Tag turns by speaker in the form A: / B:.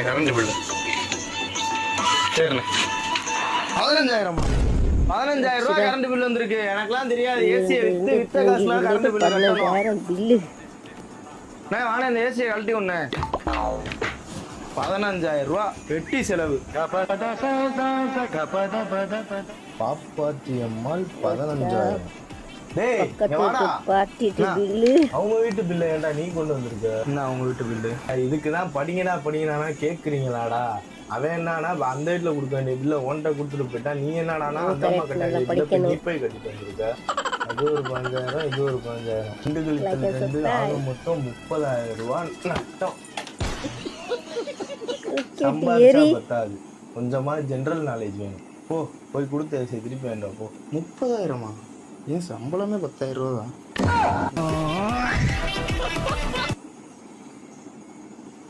A: Current bill சரிண்ணே 15,000 ரூபா current bill வந்திருக்கு. எனக்குலாம் தெரியாது. ஏசியை வித்த காசுலாம் கரண்ட் பில் கட்டணும்.
B: பில்லு
A: வாங்க இந்த ஏசியை கழட்டி ஒண்ணு 15,000 ரூபா வெட்டி செலவு.
C: பாப்பாத்தி அம்மாள் 15,000.
A: டேய்
C: அவங்க வீட்டு பில்ல ஏன்டா நீ கொண்டு வந்திருக்க?
A: என்ன அவங்க வீட்டு பில்லு?
C: இதுக்குதான் படிங்கடா கேக்குறீங்களாடா? அவன் என்னன்னா அந்த வீட்டுல கொடுக்க வேண்டிய பில்ல ஒன்ட்ட கொடுத்துட்டு போயிட்டா, நீ என்னடா அந்த அம்மா கட்ட நீ போய் கட்டிட்டு வந்திருக்க. அது ஒரு 15,000, இது ஒரு 15,000. திண்டுக்கல் ஆக மொத்தம் 30,000 ரூபாய் நஷ்டம். சம்பாதிச்சா பத்தாது, கொஞ்சமா ஜெனரல் நாலேஜ் வேணும். போய் கொடுத்து திருப்பி வேண்டாம் போ.
A: 30,000? ஏன் சம்பளமே 10,000 ரூபா தான்.